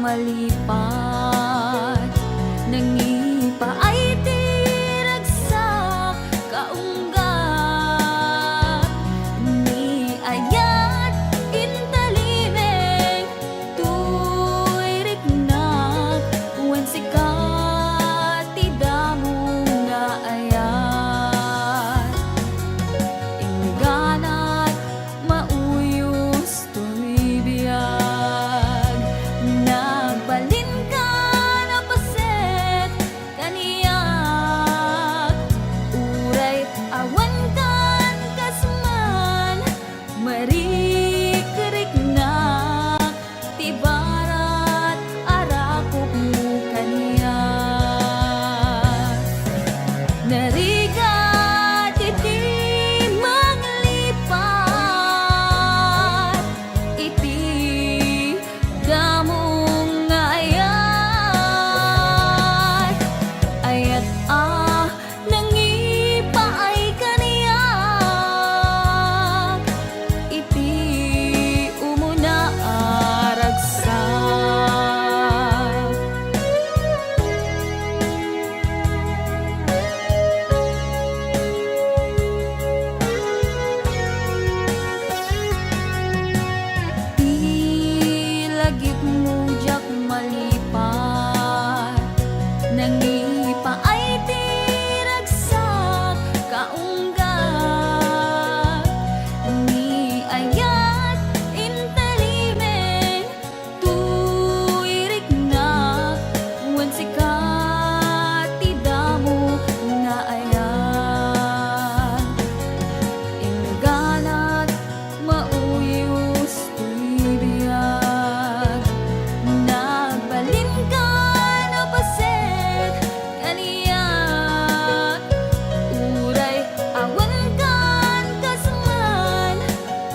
malipat, nangipa ay tiragsak kaunggat, ni ayat intalimeng tuy riknak, wen sikat tidamo nga ayat, ingganat mauyos tuy biyag, nagbalin ka na paset kaniyak, uray awan kan kasman, marikiriknak, tibarat arakop mo kaniyak, narigat iti maglipat, iti damong nga ayat, ayat nangipa ay kaniyak, iti umuna aragsak. Ilagip mo jak malipat, nangipa ay tiragsak kaunggat, ni ayat intalimeng tuy riknak, wen sikat tidamo nga ayat, ingganat mauyos tuy biyag, nagbalin ka na paset kaniyak, uray awan kan kasman,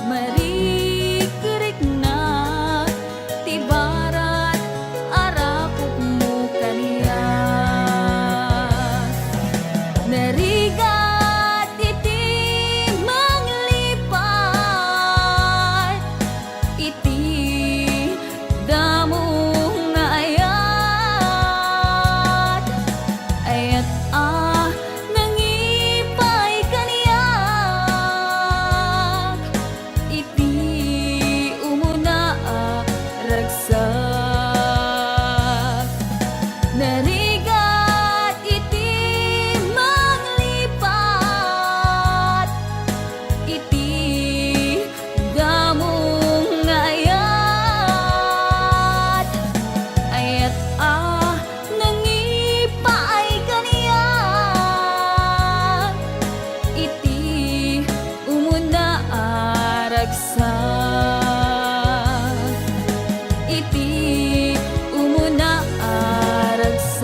marikiriknak, tibarat arakop mo kaniyak, narigat iti manglipat, iti damong nga ayat, ayat nangipay kaniyak, iti umuna ragsak, narigat iti manglipat, iti damong nga ayat, ayat nangipa ay kaniyak, iti umuna aragsak, iti umuna aragsak.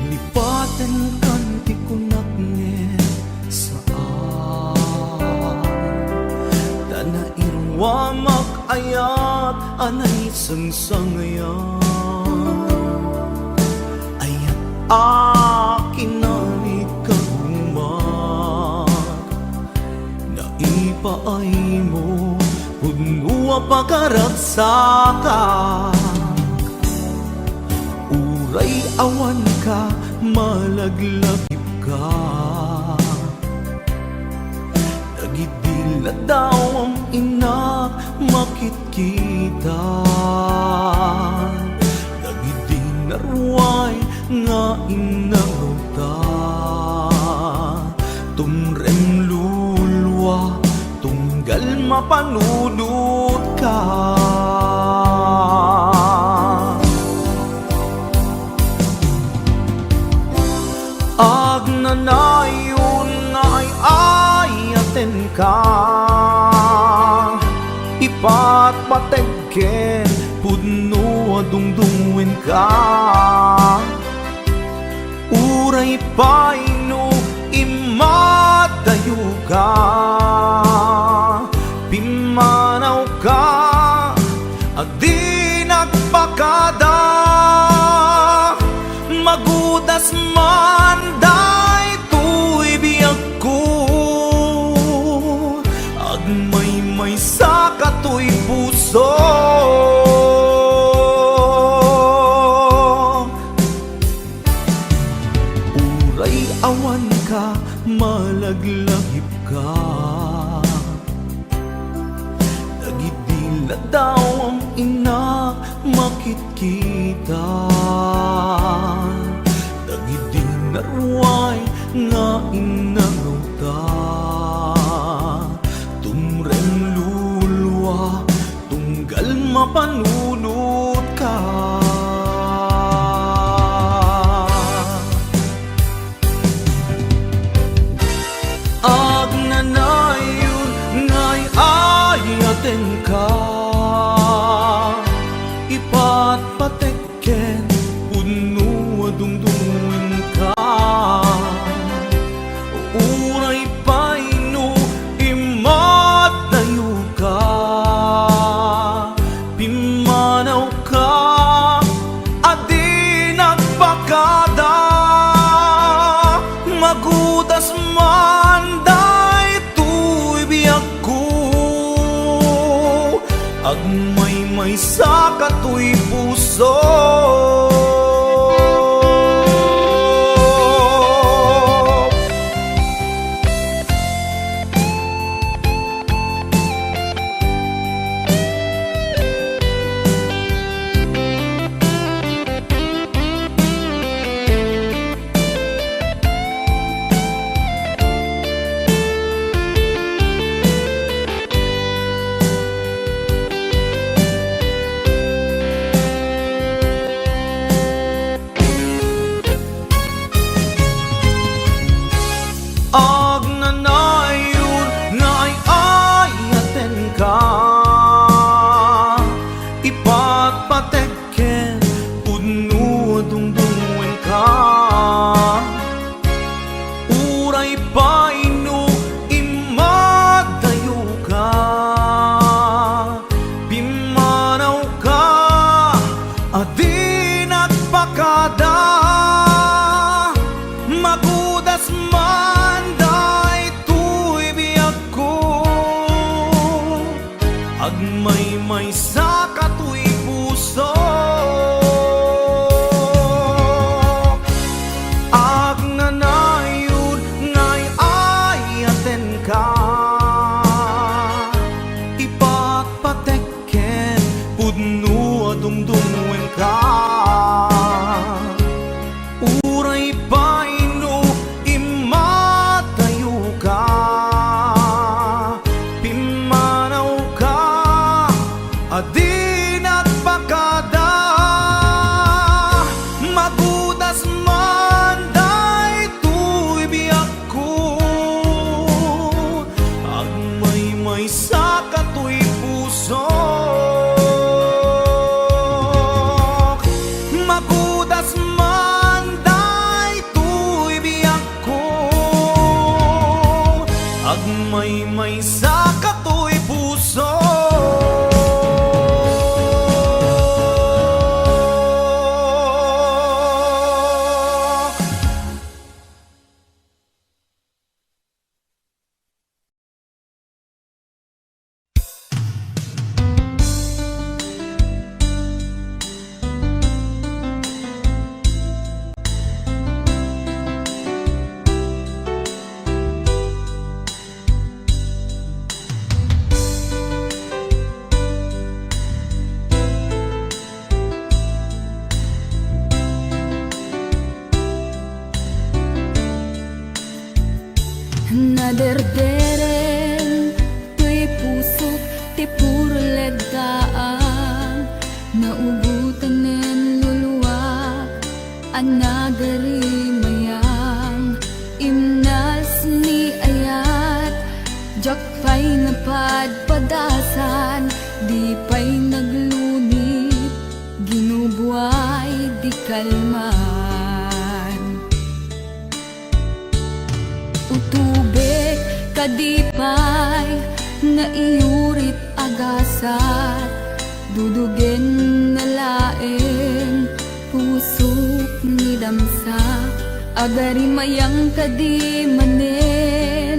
Lipatan kan ti kunak ngen saan, dana irwa makayat anay sangsangayan, ayat kinani kagumat, naipaay mo punua pagkaragsakan, uray awan ka malaglagip ka, nagidila daw ang inak makitkita, nagidinarway nga inangota, tumrem lulwa mapanunod ka. Agnanayon nga ay aten ka, ipatpategken pudno adungdungwen ka. Uray paino imadayo ka, pimanaw ka adi nagpakada. Magudas man daytoy biyag ko, agmay-may sa katoy puso. Uray awan ka, malaglahip ka, nagidila daw ang ina makitkita. Nagidin naruay nga inangaw ta, tumreng lulwa tunggal mapanunod ka. Agnanayon nga'y ayaten ka, ipatpatekken puno adungdungin ka. Uray paino imadayo ka, pimanaw ka adi nagpakada. Magudas man daytoy biyag ko, agmay-may sa katoy puso. Agnanayon nga'y ayaten ka, ipatpatekken pudno adungdungwen ka. Uray paino imadayo ka, pimanaw ka adi nagpakada. Magudas man daytoy biyag ko, agmay-may sa katoy puso. Agnanayon nga'y ayaten ka, ipatpatekken pudno adungdungwen ka. Uray paino imadayo ka, pimanaw ka adi nagpakada. Magudas man daytoy biyag ko, agmay-may sa katoy puso. Magudas man daytoy biyag ko, agmay-may sa katoy puso. Naderderen tuy puso anagari mayang imnas ni ayat jak pa'y napadpadasan di pa'y naglunit ginubuay di kalman utubek kadipay nga iurit agasat dudugen na laeng pusok ni damsak agari mayang kadi manen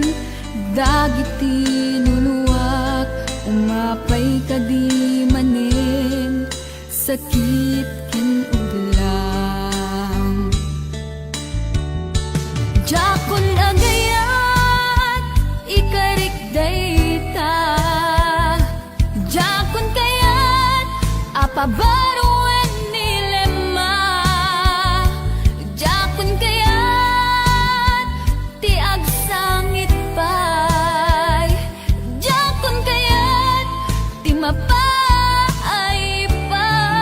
dagiti nuluak umapay kadi manen sakit ken udlang jakon agayat ikarik dayta jakon kayat apabaruan nilema jakon kayat ti agsangit pay jakon kayat ti mapay pay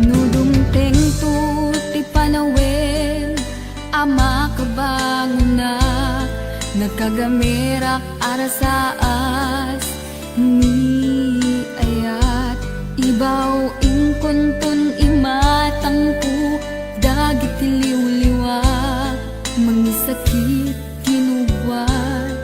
nudungteng tu ti panawen ama kabangunak nagkagamirak arasaas ni ayat ibaw ingkontun imatangku dagit liwliwak mangisakit kinubwat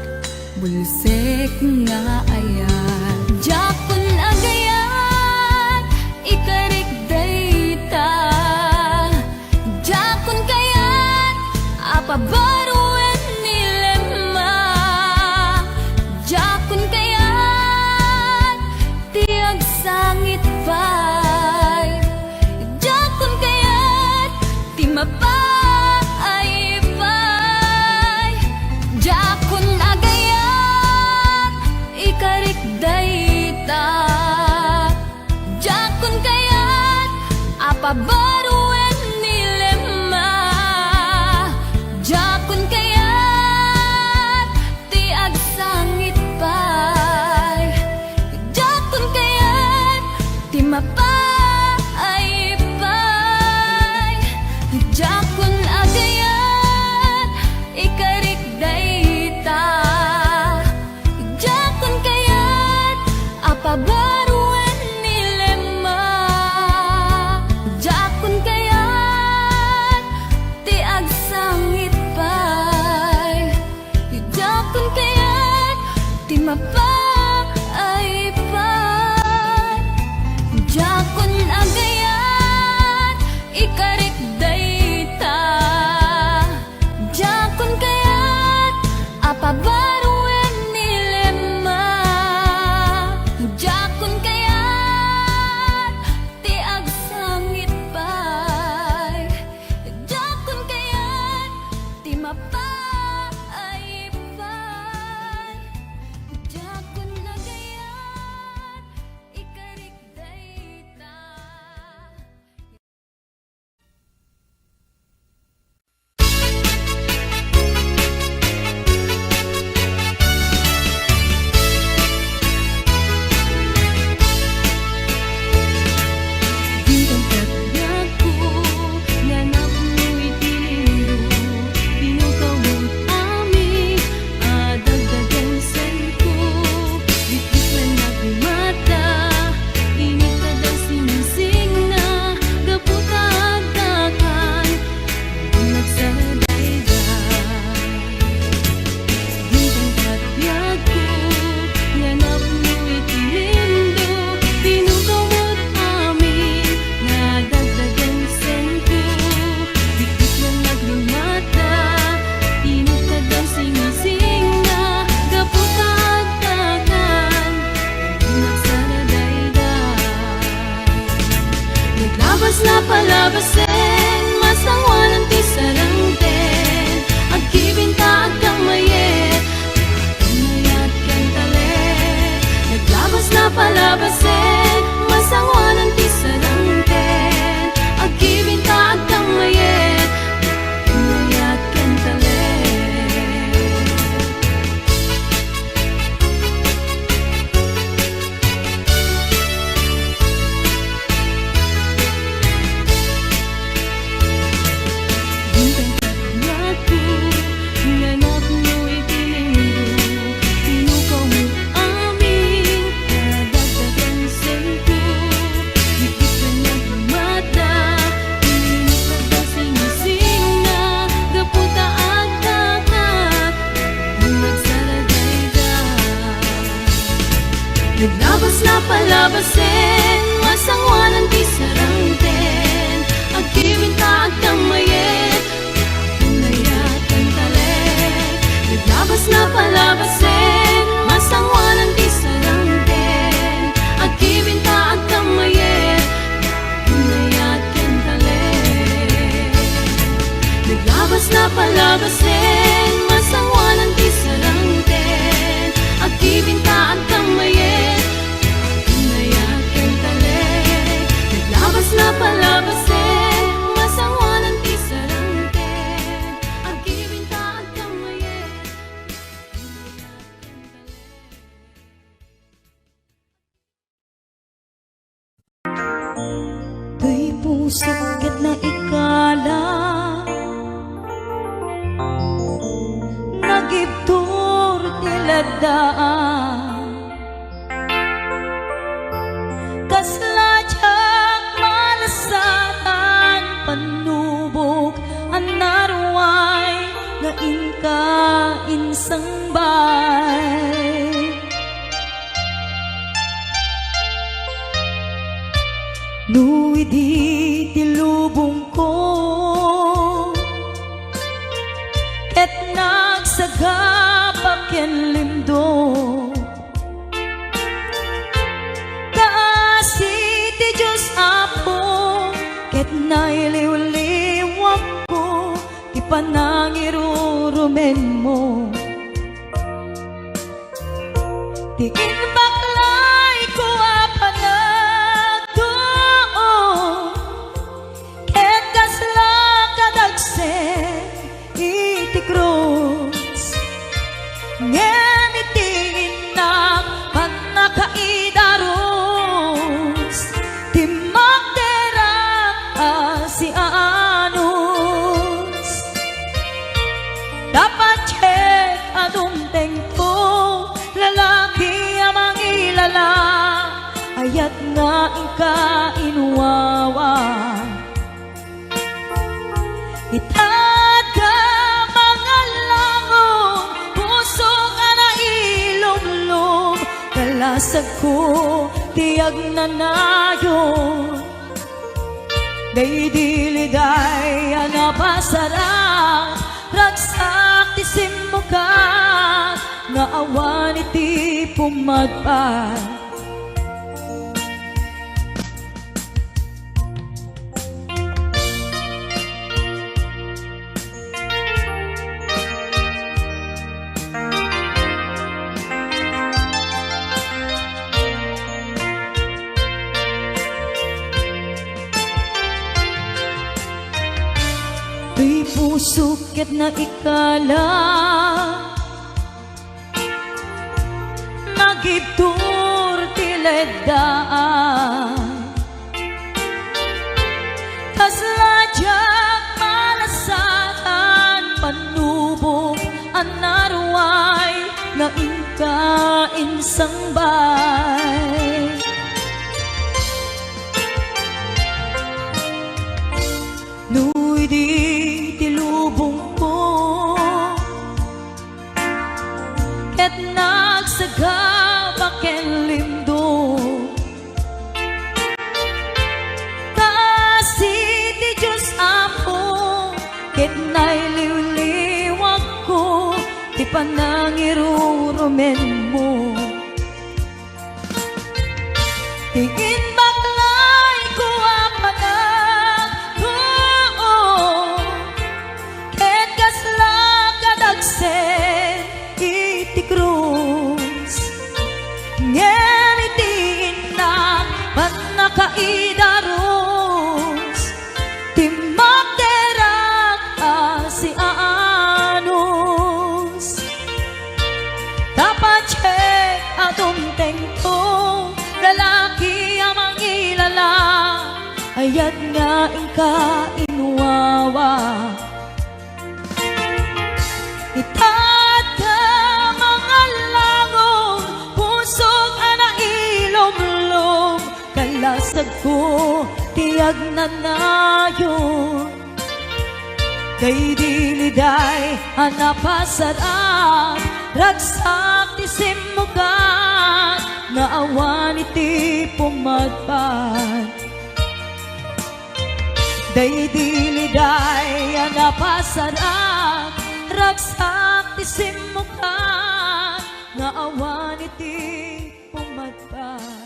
bulusek nga ayat jakon agayat ikarik dayta jakon kayat apabaruan nilema jakon kayat ti agsangit pay jakon kayat ti mapay pay jakon agayat ikarik dayta jakon kayat apabaruan nilema jakon kayat ti agsangit pay jakon kayat ti mapay pay jakon agayat ikarik dayta jakon kayat apabaruan nilema jakon kayat ti agsangit pay jakon kayat ti mapay pay jakon agayat ikarik dayta jakon kayat apabaruan nilema jakon kayat ti agsangit pay jakon kayat ti mapay pay jakon agayat ikarik dayta. Bintang kagyaku nganap mo itilindo pinukawot ami adagdagan senko bitik na nagmata init na daw sinising na gaputagdakan nagsadayday bintang kagyaku nganap mo itilindo pinukawot ami nadagdagan senko bitik na naglumata init na daw sinising na gaputagdakan nagsadayday naglabas na palabasin mas ang walang tisarang din agkibinta palabasin, masangwanan ti sarangten, agibinta agkamayet, inayat kentalet. Bintang katyaku, nanap mo itinindo, pinukaw mo aming kadagdagan sento. Higit ka na bumata, ininot ka sing-sing na, gaputa at takat, nagsaragayda. Naglabas na palabasin, masangwanan ti sarangten, agibinta agkamayet, inayat kentalet. Naglabas na palabasin, masangwanan ti sarangten, agibinta agkamayet, inayat kentalet. Naglabas na palabasin, masangwanan ti sarangten, agibinta agkamayet, inayat kentalet. Naglabas na palabasin, masangwanan ti sarangten, agibinta agkamayet, inayat kentalet. Kay puso ket na ikala, nagibtur tiladaan, kasladyak malasatan, panubok anarway, nga inka insang bay. Nuidi tilubong ko, ket nagsagabak ken limdo, kaasi ti Diyos Apo, ket nailiw-liwak ko, ti panangirurumen mo. Ti inbaklay ko apanagdoon, ket kasla kadagsen iti krus, ngem iti inak pannakaidarus, ti magderang asianus. Dapat check anong tengko, lalaki amang ilala, ayat nga inka inuwawa. Itad ka mga langon, puso ka na ilumlum, kalasag ko tiyag na nayon. Daydiliday anapasarang, ragsak ti simmukat, nga awan iti pumadpad. Kay puso ket na ikala, nagibtur tiledaan, kasladyak malasatan, panubok anarway, nga inka insang bay. Nuidi tilubong ko, ket nagsagabak ken limdo, kaasi ti Diyos Apo, ket nailiw-liwak ko, ti panangirurumen mo. Ti inbaklay ko apanagdoon, ket kasla kadagsen iti krus, ngem iti idarus Timak derak si anus Dapat check atong tengtong lalaki amang ilala Ayat nga ingka inuwawa Itat ka mga langong Pusog ana ilom-lom Kalasag ko tiyag na nayon Kay diliday anapasaran Ragsak ti simugan Naawan iti pumadpad Day diliday anapasaran Ragsak ti simukan Naawan iti pumadpad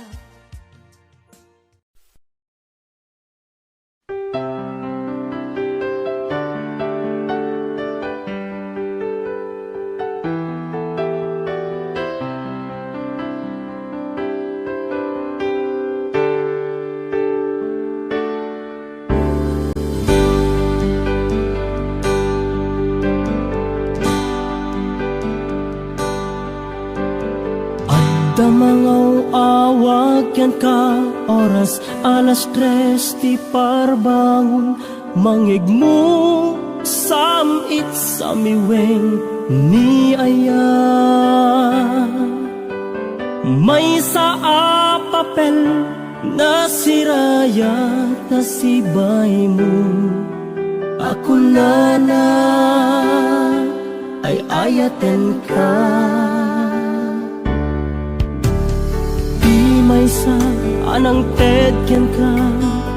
Damangaw awag yan ka oras alas 3 ti parbangon mangigmo samit sa miweng ni aya may sa papel na sirayat na sibay mo ako na ay ayaten ka may sa anang tedken ka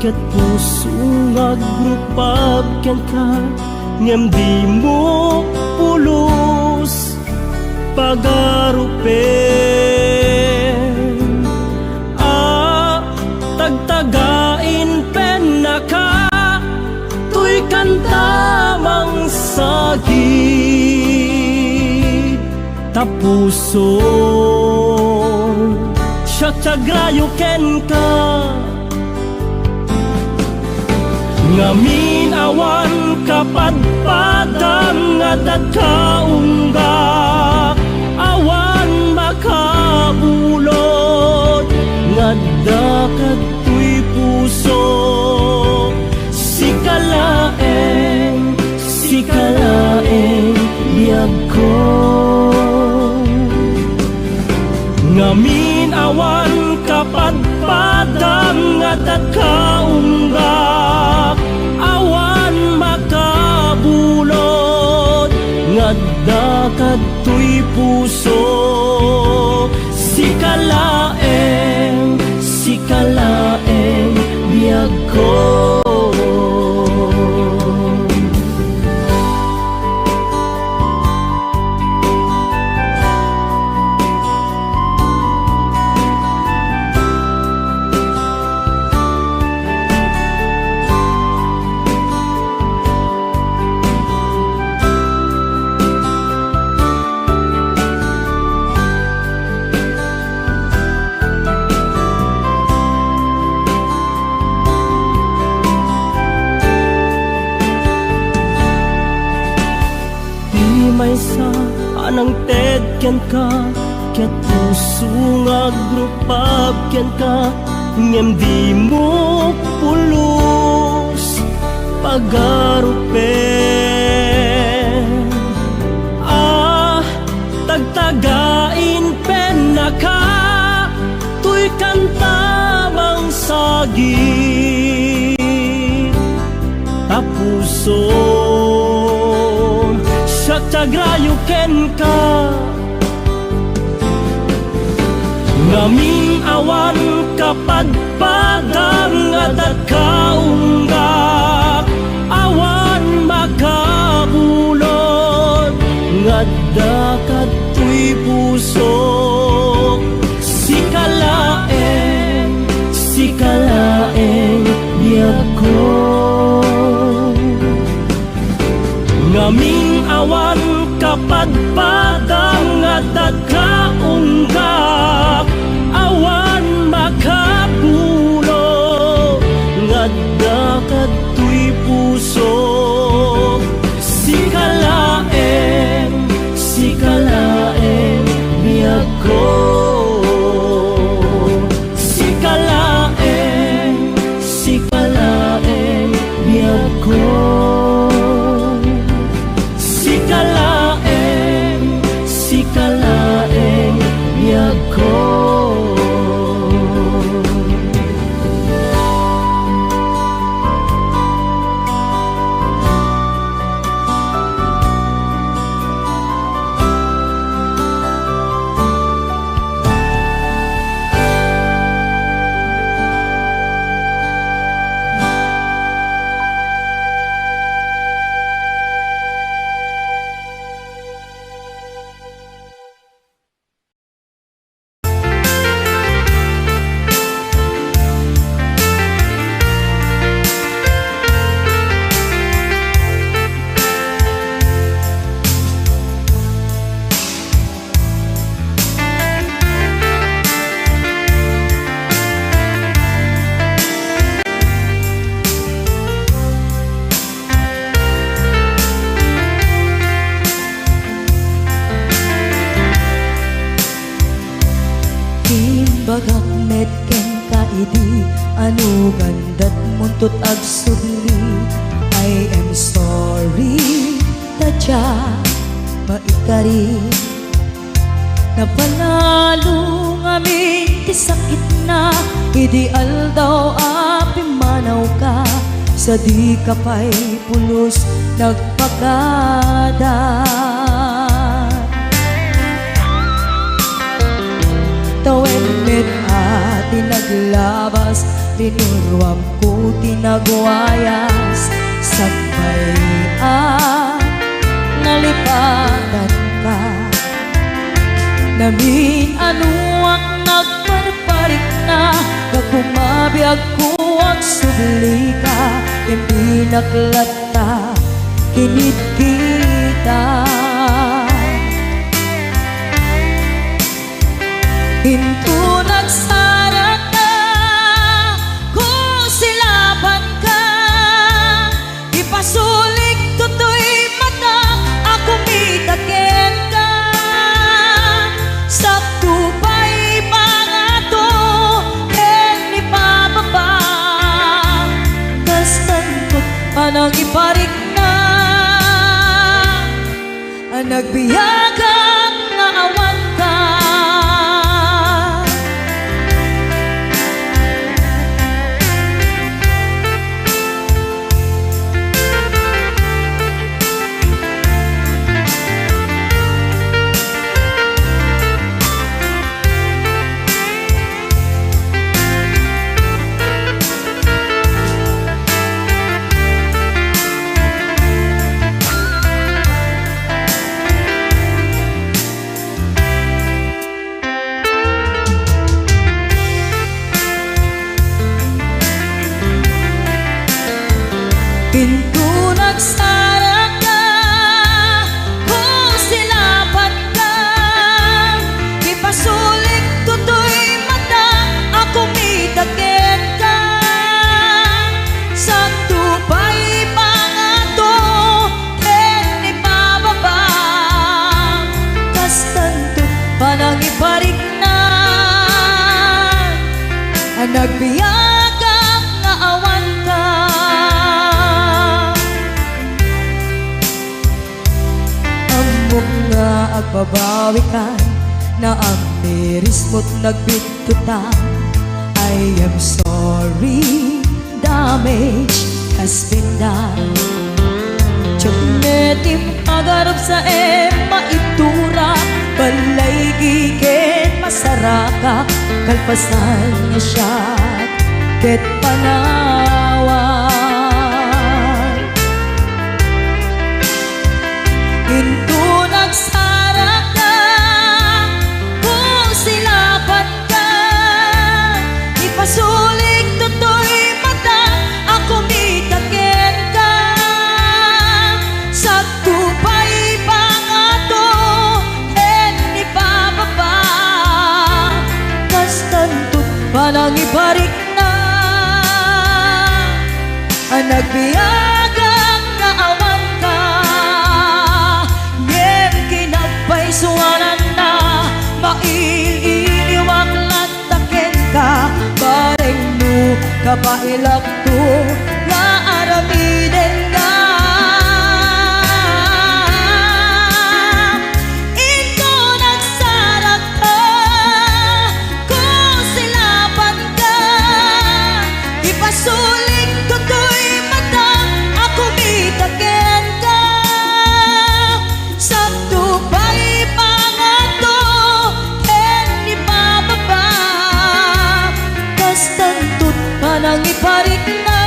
ket puso nga grupab ken ka ngem di mo pulos pagarupen tagtagain pen na ka tuy kantamang sagit tapuso Syagrayo ken ka ngamin awan kapadpadang ngadat kaunggak awan makabulot ngadakat tuy puso sikalaeng biyag ko ngamin awan kapadpadang ngadat kaunggak awan makabulot ngadakat tuy puso sikalaeng biyag ko may sa anang tedken ka ket puso nga grupab ken ka ngem di mo pulos pagarupen tagtagain pen na ka tuy kantamang sagit tapuso Syagrayo ken ka ngamin awan kapadpadang ngadat kaunggak awan makabulot ngadakat tuy puso sikalaeng biyag ko ngamin awan kapadpadang ngadat kaunggak awan makabulot ka idi ano gandat muntot ag subli. I am sorry tadya maikari napanalo ngamin ti sakit na ideal daw api manaw ka sa di ka pa'y pulos nagpagada. Tawen met ati naglabas tinuruam ko tinagwayas sagbayan nalipatan ka namin ano ang nagparparik na nagkumabiyag ko ang subli ka hindi naklata kinit kita hinto nagsarat na kung silaban ka ipasulik tutoy mata ako mitakin ka sa tupay pangato en ipababa kastantot panang iparik na ang nagbiyagang nga awan ka. Pinto nagsara ka kung silaban ka ipasulik tutoy mata ako mitakin ka sa tupay pangato en ipababa kastanto panang iparik na ang nagbiyagang nga awan ka. Nga agbabawi ka na ang miris mo't nagbitutan. I am sorry, damage has been done. Tiyagnetim agarap sa maitura balay gigit masaraka kalpasan niya siya ket panawan hinto nagsara ka kung silaban ka ipasulik tutoy mata ako mitakin ka sa tupay pangato en ipababa kastantot panang ibarik na ang nagbiyagang nga awan ka ngem kinagpaisuanan na maililiwag lataken ka bareng no kapailak to nga aramiden ka ito nagsarak ka kung silaban ka ipasulik tutoy mata ako mitaken ka sa tupay pangato en ipababa kastantot panang iparik na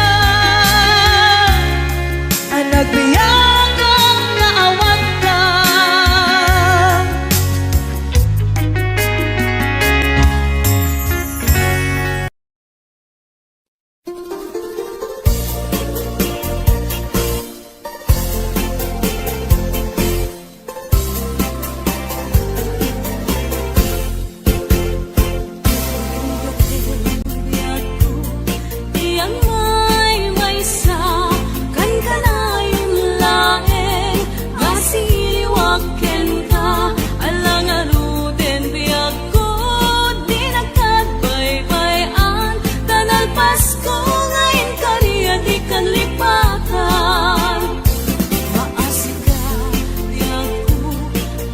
Pasko ngayon kariya di kan lipatan. Maasig ka di ako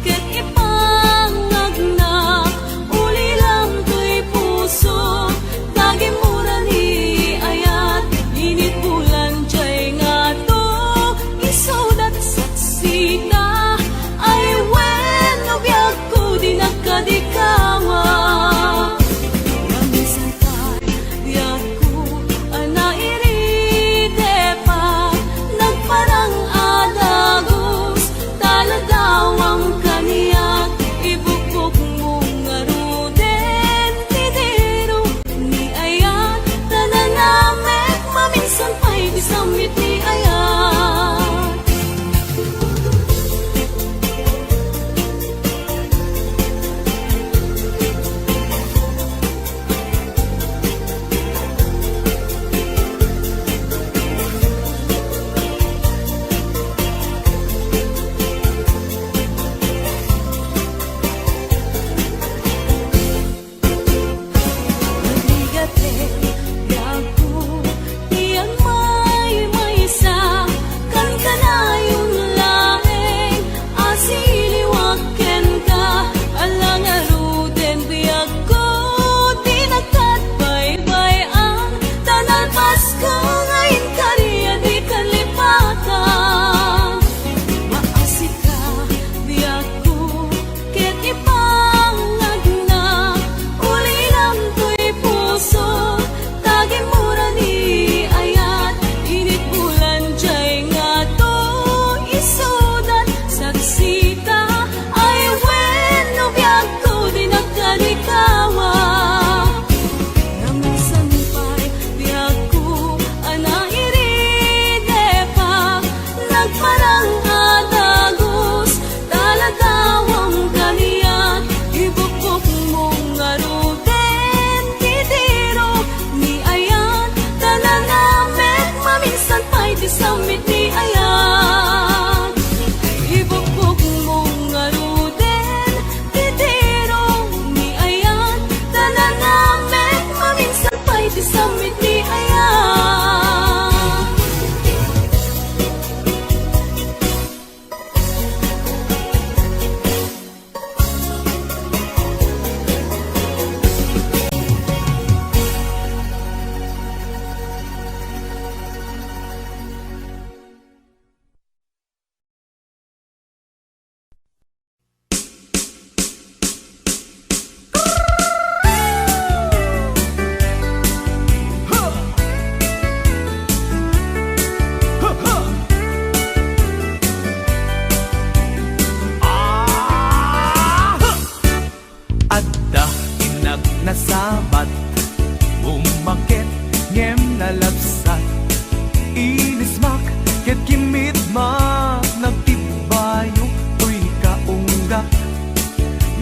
ket ipangagna, uli lang to'y puso dagi mura ni ayat. Init bulan jay nga to isudat saksita, ay wen no biag ko di nagkadikawa. Samit ni ayat. Nagligate di ako iyang maysa, kan kanayong laeng asiliwaken ka, alang aruden biyag ko di nagkatbaybay-an. Tanal Pasko ngayon kariya di kalipatan. Maasik ka di ako ket ipangagna, uli lang to'y puso tagi mura ni ayat. Init bulan jay nga to isudat saksita, ay wen no biag ko di nagkadikawa. Namisan pa'y biag ko anairide pa, nagparang adagos taladawang kaniya, ibukbok mong aruden titiro ni ayat. Tananamek maminsan pa'y di samit ni ayat, ibukbok mong aruden titiro ni ayat. Tananamek maminsan pa'y di samit ni ayat. Adda inag nasabat, umakit ngem nalabsat, inismak ket kimitmak, nagtibayo tuy kaunggak.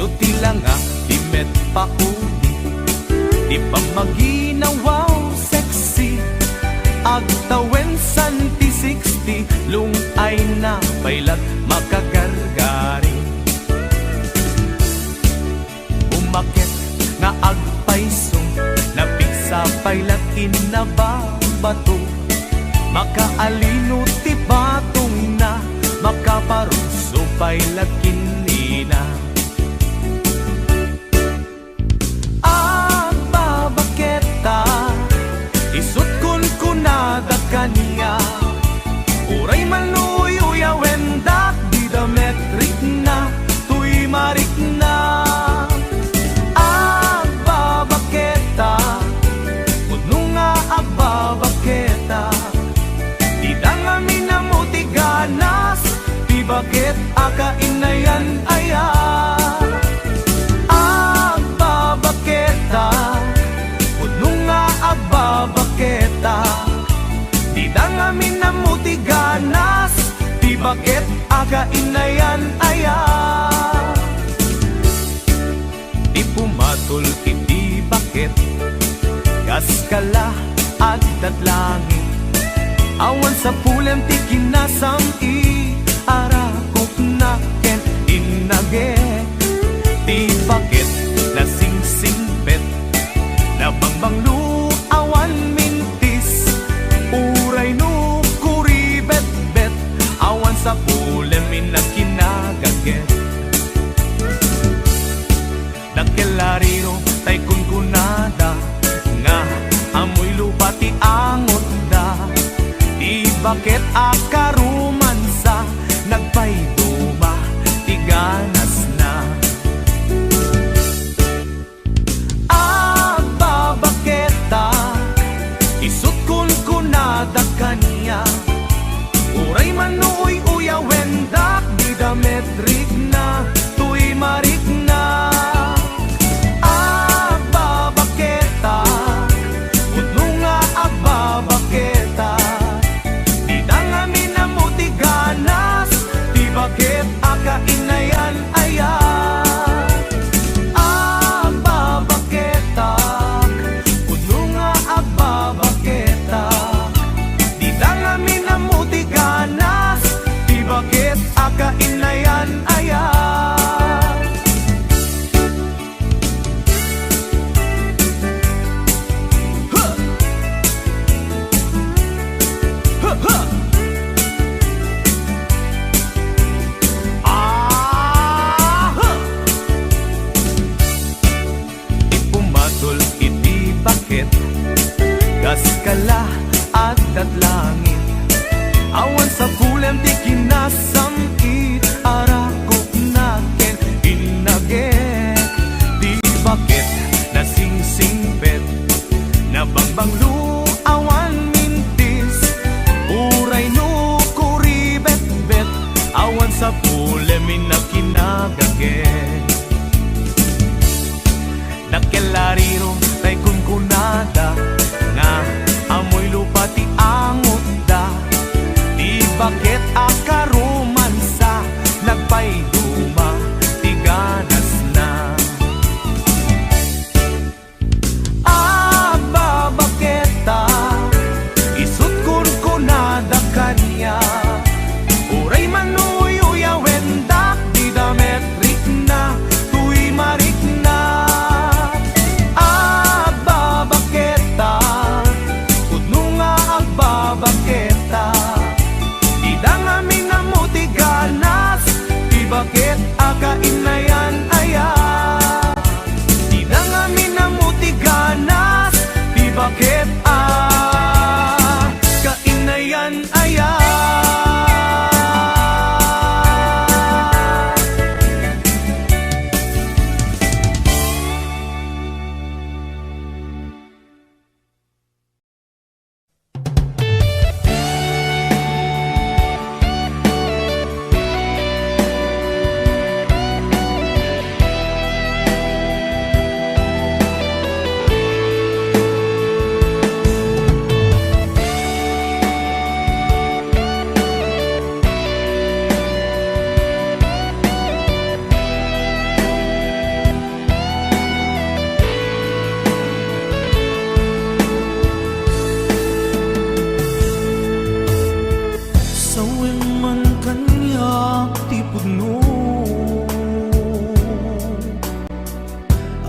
No tilanga di met pauni, di pa maginawaw sexy, agtawen santi 60, lungay na pailat makagargari. Umakit nga agpaisong, napigsa pailat inababato, makaalino ti batong na, makaparuso pailat kinina. Agbabaketa isut kun kunada kaniya, uray manuyo wendak di dametrik na tuy marik na. Agbabaketa di dangami na mutiganas, di bakit akainayan aya. Agbabaketa puno nga agbabaketa, di dangami na mutiganas, di bakit akainayan aya. Di pumatul iti bakit kaskala at langit, awan sa pulen ti kinasam i arakop na ken inage. Ti bakit na sing-singpet na bangbanglu awan kala agdat langit, awan sa pulem ti kinasamit, arakok naken inaget. Di bakit nasingsingpet, nabangbanglu awan mintis, uray no kuribet-bet, awan sa pulem inakinagaget. Nakelariro tay kunkunada, nga amoy lupa ti angot da. Di bakit akaromansa, nagpayduma ti ganas na. Aba baketa, isut kunkunada kanya, uray manuyo wendak di dametrik na, tuy marik na. Baketa, di dangami na mo ti ganas, di bakit akainayan aya. Di dangami na mo ti ganas, di bakit kainayan aya.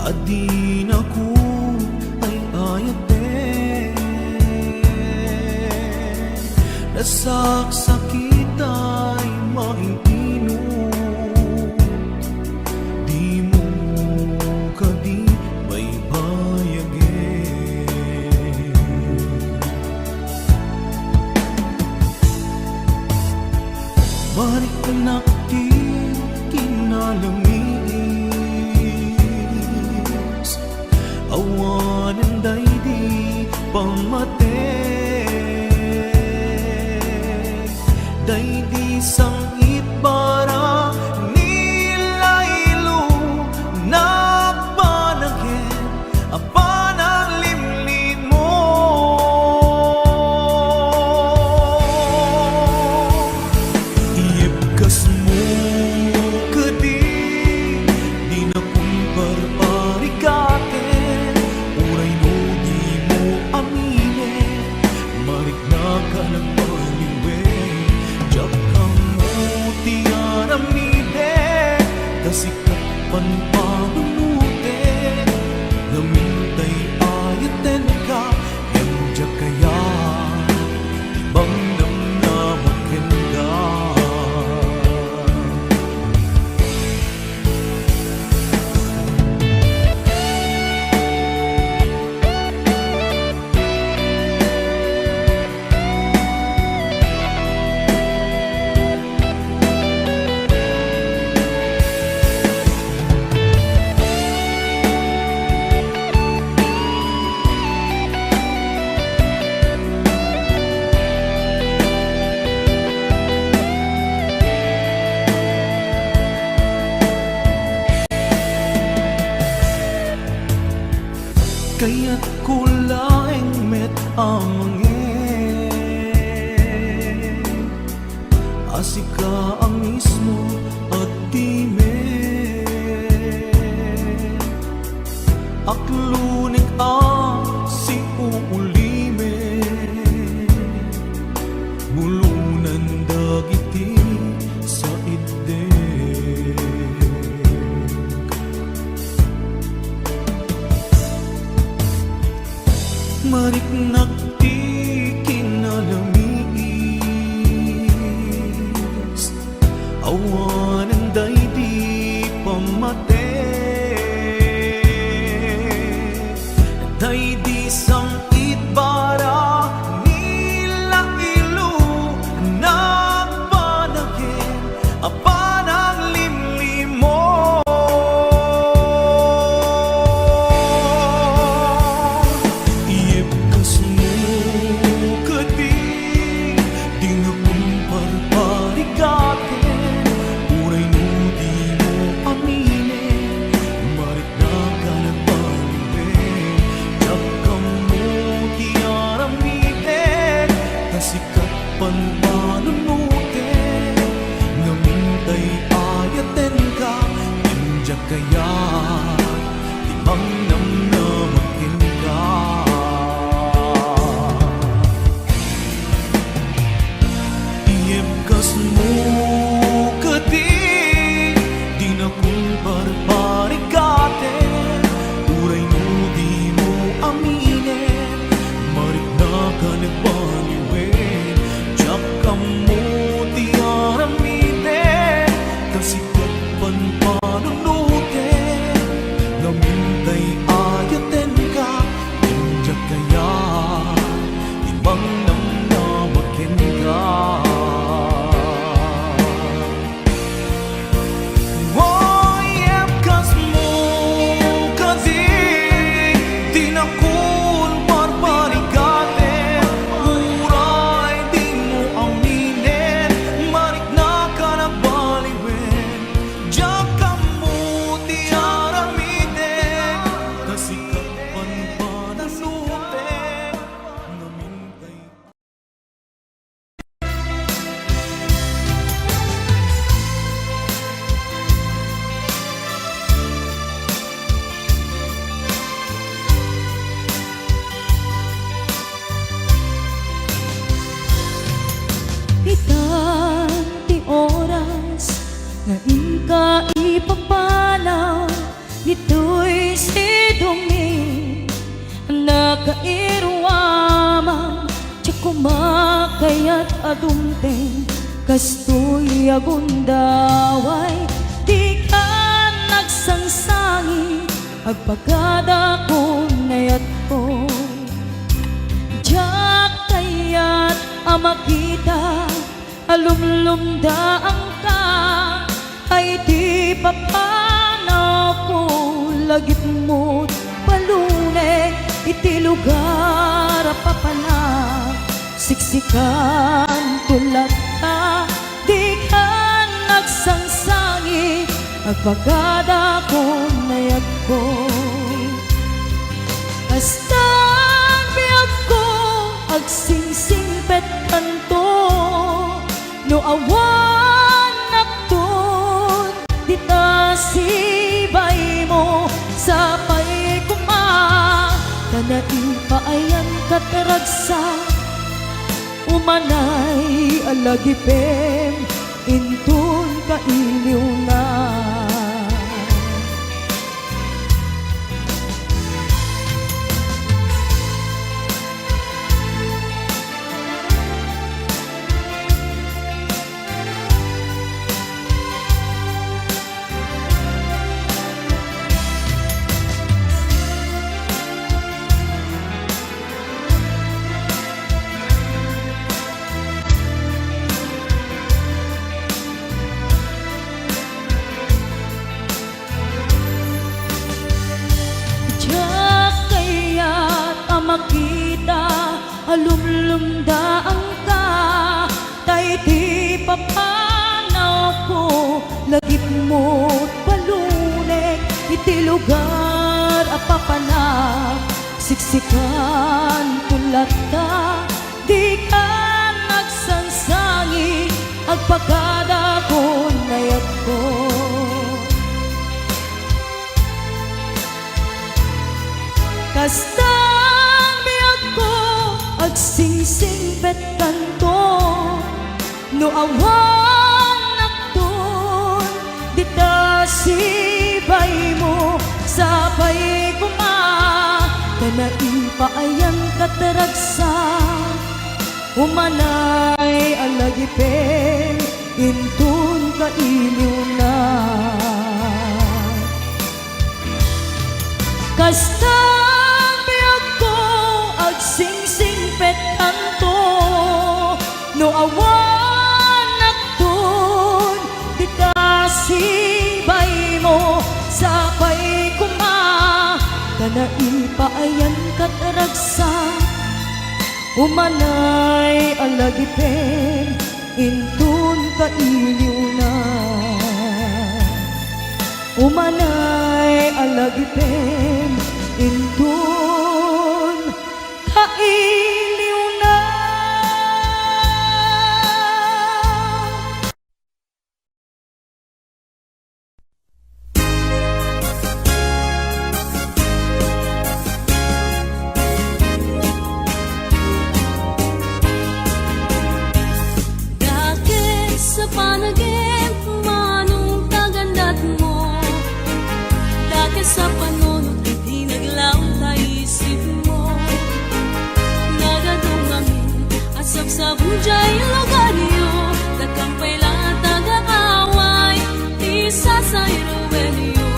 Adi na ko ay ayate, nasaksakit ay maintino, di mo kadi may bayage. Balik anak di kinalami, awanan day di pamate, day di sangit para nilaylo na panagin apan ang limlin mo. Iibkas mo kadi di na kumparparikate, sikat panpanunute, namintay ayaten ka, yang jakaya, ibang namnamakin ka. Kaya't kulaing met amangin, asika ang mismo at dime, aklunik ang si uulime, bulunan dagiti sa ide. Mariknak ti kinalamis, awanan day di pamate, day di sangit bara iruamang Tsa kumakayat adumteng Kastoy agundaway Di ka nagsangsangi Agpagada ko nayat ko Diyak kayat amakita Alumlumdaang ka Ay di papanaw ko Lagip mo't paluneg Iti lugar papanak Siksikan tulad ka Di ka nagsangsangi Agpagada ko nayat ko Kastan biyag ko Agsingsingpet kanto No awan nakton Dita sibay mo Sapay kuma Kanain paayan kataragsa Umanay alagipem Intun kailiw na makita alumlumdaang ka tay di papanaw ko lagip mo't paluneg iti lugar apapanak siksikan tulad ka di ka nagsansangi agpagada ko nayat ko kasta agsingsingpet kanto no awan nakton dita sibay mo sapay kuma kanain paayan kataragsa umanay alagipen intun kailiw na kasta agsingsingpet kanto no awan nakton dita sibay mo sapay kuma kanain paayan kataragsa umanay alagipen intun kailiw na umanay alagipen intun kailiw na. Dahil sa panaginip manong kagandat mo dahil sa panunod di naglaw sa isip mo sa bujay logaryo nagkampay lang taga-away isa sa iruwenyo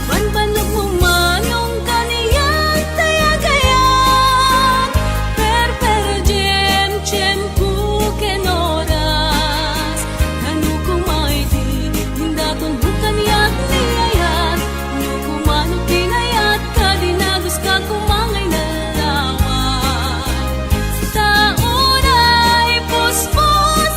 banbanag mo manong kaniyan tayagayan perperjen tiyempo kenoras kanu kumaiti hindaton bukan yak niyayat nu kumano pinayat kadinagos ka kumangay na puspos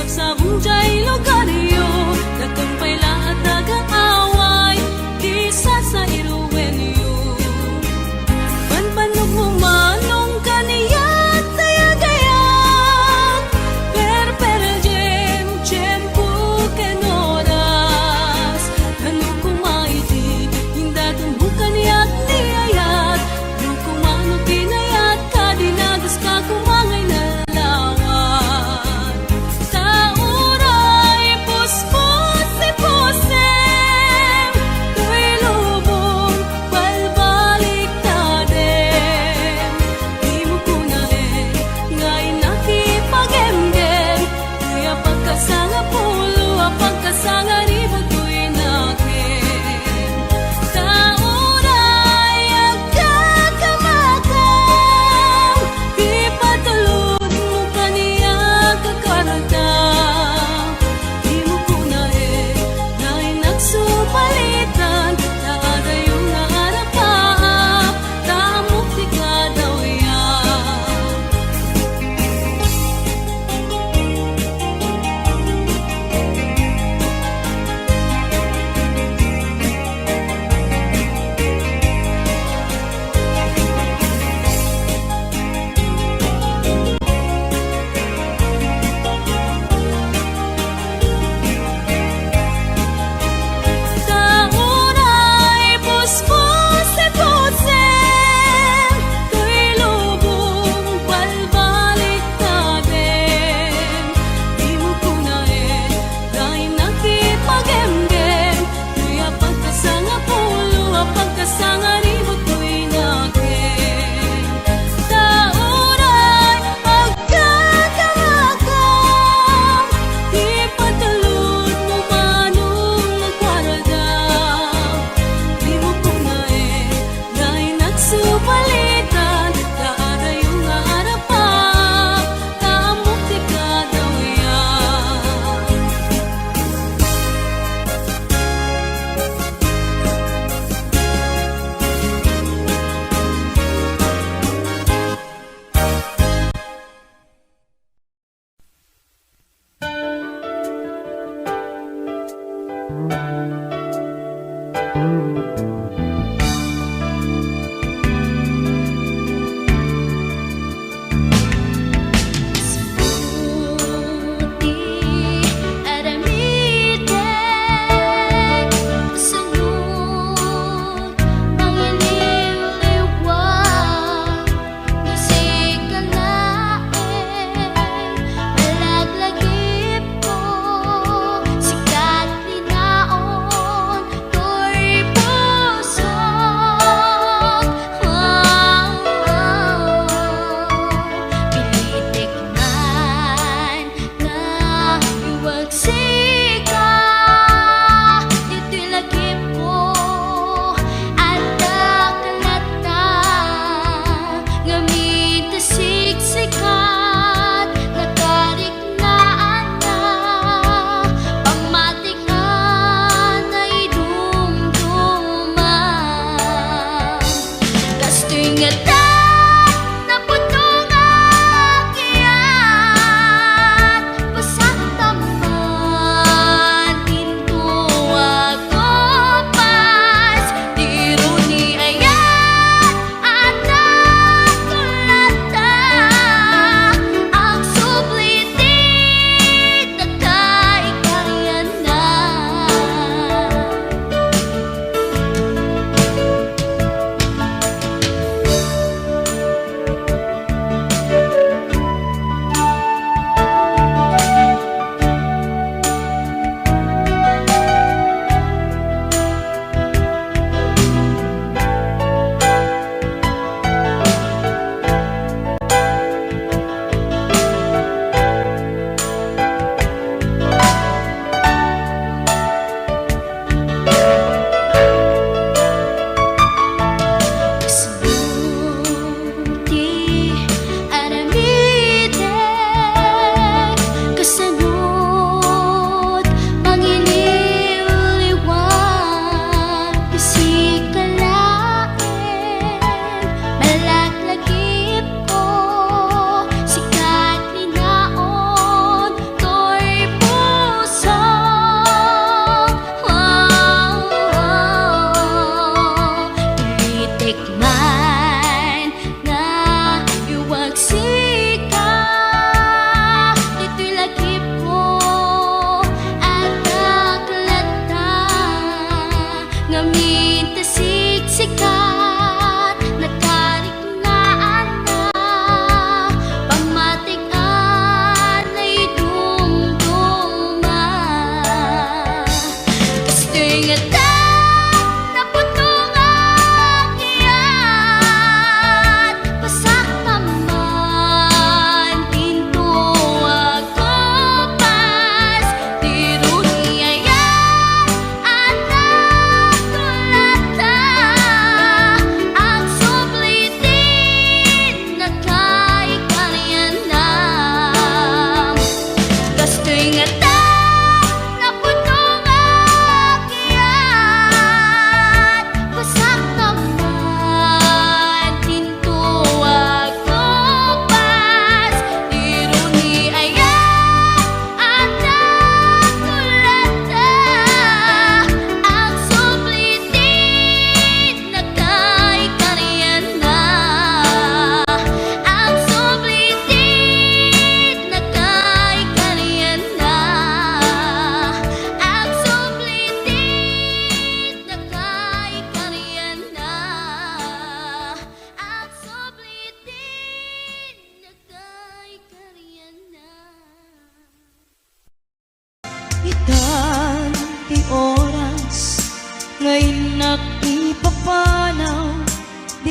sabsabong jay lugaryo Datong payla at dagang away Di sa iruwenyo Panpanok mo manong kaniyat Tayagayat Per jem pu kenoras Ano kumaiti Hindatong bukan yak niyayat Ano kumano pinayat Kadinagas ka kumangay na lawan Tauray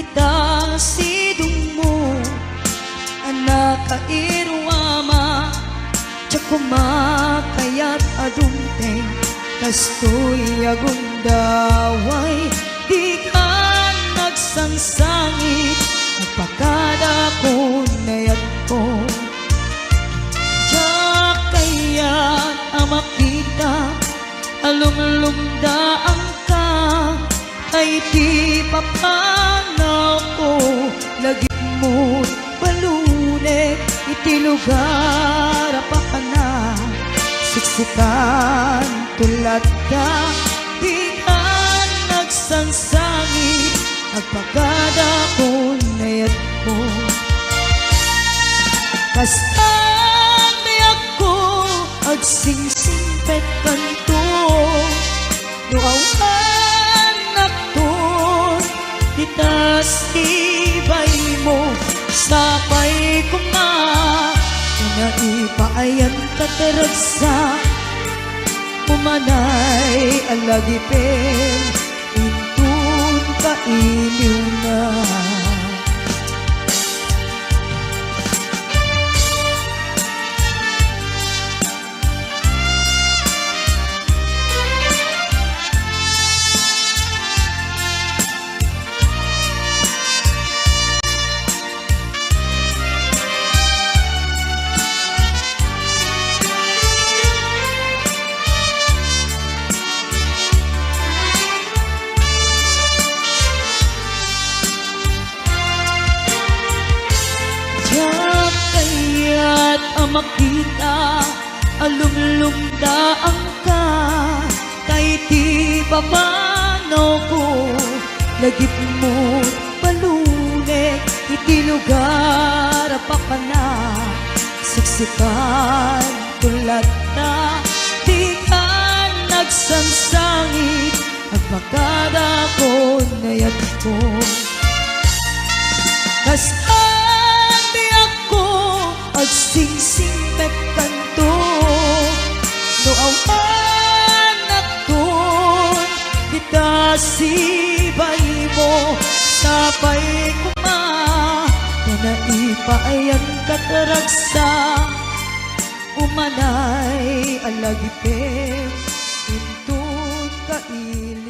kita sidong mo anak kairwama kumakayat adunteng kastoy agundaway di ka nagsangsangit nagpakada ko nayat ko diya kayat amakita alumlumdaan ka ay di papanaw ko lagi mo't balunek iti lugar pa ka na siksikan tulad ka di ka nagsangsangit agpagada ko nayat ko kastan nayak ko agsingsing pet kanto nuawan nakton ditas ibay mo sapay ko nga naipayan kateragsa umanay alagipin intun kailiw na makita alumlumdaan ka kay ti papanaw ko lagip mo palunek iti lugar pa ka na siksikan tulad na di ka nagsangsangit agpakada ko nayat ko agsingsing pet kanto noawan nakton kita sibay mo sapay kuma naipayan kataragsa umanay alagipin intun kail